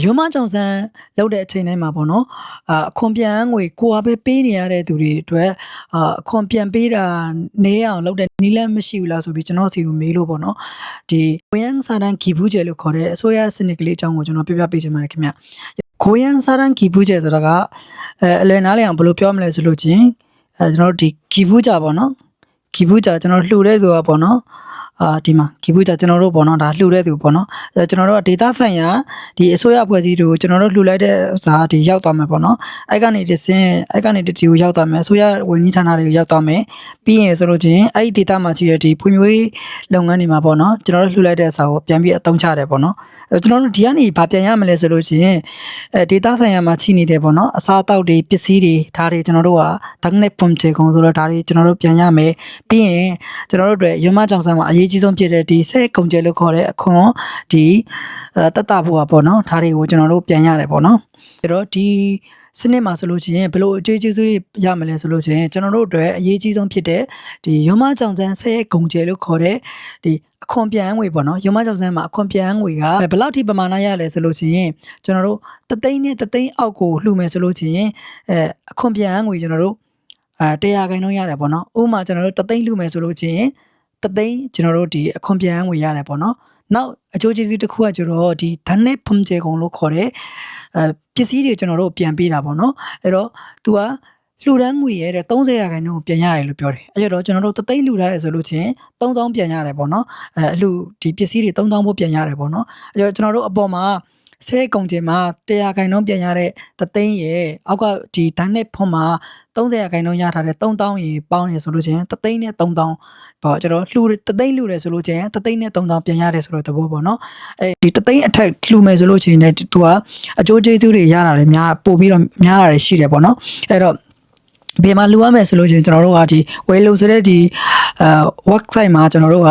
ရုံးမကြောင်ဆန်းလောက်တဲ့အချိန်တိုင်းမှာပေါ့နော်အခွန်ပြန်ငွေကိုကပဲပေးနေရတဲ့သူတွေအတွက်အခွန်ပြန်ပေးတာနေအောင်လုပ်တဲ့နီးလန်းမရှိဘူးလားဆိုပြီးကျွန်တော်စီကိုမေးလို့ပေါ့နော်ဒီကိုရန်စာတန်းဂီဘူးကျဲလို့ခေါ်တဲ့အစိုးရစနစ်ကလေးအကြောင်းကိုကျွန်တော်ပြပြပေးချင်ပါတယ်ခင်ဗျကိုရန်စာတန်းဂီဘူးကျဲဆိုတာကအလွယ်နားလည်အောင်ဘယ်လိုပြောမလဲဆိုလို့ချင်းကျွန်တော်တို့ဒီဂီဘူးကြပေါ့နော်ဂီဘူးကြကျွန်တော်လှူတဲ့သူကပေါ့နော်ဒီမှာဂီဘူးကြကျွန်တော်တို့ပေါ့နော်ဒါလှူတဲ့သူပေါ့နော်ကျွန်တော်တို့ကဒေတာဆိုင်ရာဒီအစိုးရအဖွဲ့အစည်းတွေကိုကျွန်တော်တို့လှူလိုက်တဲ့စာဒီရောက်သွားမယ်ပေါ့နော်အဲ့ကနေဒီစင်းအဲ့ကနေဒီကိုရောက်သွားမယ်အစိုးရဝန်ကြီးဌာနတွေကိုရောက်သွားမယ်ပြီးရင်ဆိုလို့ချင်းအဲ့ဒီဒေတာမှာရှိတဲ့ဒီဖွံ့ဖြိုးရေးလုပ်ငန်းတွေမှာပေါ့နော်ကျွန်တော်တို့လှူလိုက်တဲ့စာကိုပြန်ပြီးအသုံးချတယ်ပေါ့နော်ကျွန်တော်တို့ဒီကနေဘာပြန်ရမလဲဆိုလို့ချင်းဒေတာဆိုင်ရာမှာချိနေတယ်ပေါ့နော်အစားအသောက်တွေပစ္စည်းတွေဒါတွေကျွန်တော်တို့ကဒက်နက်ပုံချေကုံဆိုတော့ဒါတွေကျွန်တော်တို့ပြန်ရမယ်ပြီးရင်ကျွန်တော်တို့အတွက်ရုံးမကြောင်ဆန်းမှာအရေးကြီးဆုံးဖြစ်တဲ့ဒီဆဲကုံကျဲလို့ခေါ်တဲ့အခွန်ဒီတတ်တာဖို့ပါပေါ့နော်ဒါတွေကိုကျွန်တော်တို့ပြန်ရတယ်ပေါ့နော်အဲ့တော့ဒီစနစ်မှာဆိုလို့ရှိရင်ဘယ်လိုအကျိုးကျေးဇူးတွေရမလဲဆိုလို့ရှိရင်ကျွန်တော်တို့အတွက်အရေးကြီးဆုံးဖြစ်တဲ့ဒီရုံးမကြောင်ဆန်းဆဲကုံကျဲလို့ခေါ်တဲ့ဒီအခွန်ပြန်ငွေပေါ့နော်ရုံးမကြောင်ဆန်းမှာအခွန်ပြန်ငွေကဘယ်လောက်ထိပမာဏရလဲဆိုလို့ရှိရင်ကျွန်တော်တို့တသိန်းနဲ့တသိန်းအောက်ကိုလှူမယ်ဆိုလို့ရှိရင်အခွန်ပြန်ငွေကျွန်တော်တို့100ခိုင်နှုန်းရတယ်ပေါ့နော်ဥပမာကျွန်တော်တို့တသိန်းလှူမယ်ဆိုလို့ရှိရင်တသိန်းကျွန်တော်တို့ဒီအခွန်ပြန်ငွေရတယ်ပေါ့နော်နောက်အကျိုးကျေးဇူးတစ်ခုကကျတော့ဒီဓာတ်နဲ့ဖုံးကျဲကုန်လို့ခေါ်တဲ့ပစ္စည်းတွေကျွန်တော်တို့ပြန်ပေးတာပေါ့နော်အဲ့တော့ तू ကလှူဒန်းငွေရဲ့30ရာခိုင်နှုန်းကိုပြန်ရတယ်လို့ပြောတယ်အဲ့တော့ကျွန်တော်တို့တသိန်းလှူထားရဆိုလို့ချင်း3000ပြန်ရတယ်ပေါ့နော်အလှူဒီပစ္စည်းတွေ3000ဖို့ပြန်ရတယ်ပေါ့နော်အဲ့တော့ကျွန်တော်တို့အပေါ်မှာဆဲကုံကျင်မှာ100ခိုင်နှုန်းပြန်ရတဲ့တသိန်းရဲ့အောက်ကဒီဓာတ်နဲ့ဖုံးမှာ30ရာခိုင်နှုန်းရထားတဲ့3000ရေပေါင်းနေဆိုလို့ချင်းတသိန်းနဲ့3000ပေါ့ကျွန်တော်လှူတသိန်းလှူတယ်ဆိုလို့ချင်းတသိန်းနဲ့3000ပြန်ရတယ်ဆိုတော့တဘောပေါ့နော်အဲဒီတသိန်းအထက်လှူမယ်ဆိုလို့ချင်းလည်းသူကအကျိုးကျေးဇူးတွေရတာလည်းများပို့ပြီးတော့များတာတွေရှိတယ်ပေါ့နော်အဲ့တော့ဘယ်မှာလှူရမယ်ဆိုလို့ချင်းကျွန်တော်တို့ကဒီဝယ်လို့ဆိုတဲ့ဒီwebsite မှာကျွန်တော်တို့က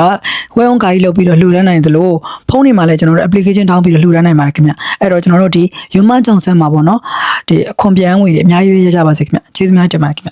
ဝယ်အောင်ဂိုင်းလုပ်ပြီးတော့လှူဒန်းနိုင်တယ်လို့ဖုန်းတွေမှာလည်းကျွန်တော်တို့ application တောင်းပြီးတော့လှူဒန်းနိုင်ပါတယ်ခင်ဗျအဲ့တော့ကျွန်တော်တို့ဒီ Human Johnson မှာပေါ့နော်ဒီအခွန်ပြန်ငွေတွေအများကြီးရကြပါစေခင်ဗျကျေးဇူးများတင်ပါတယ်ခင်ဗျ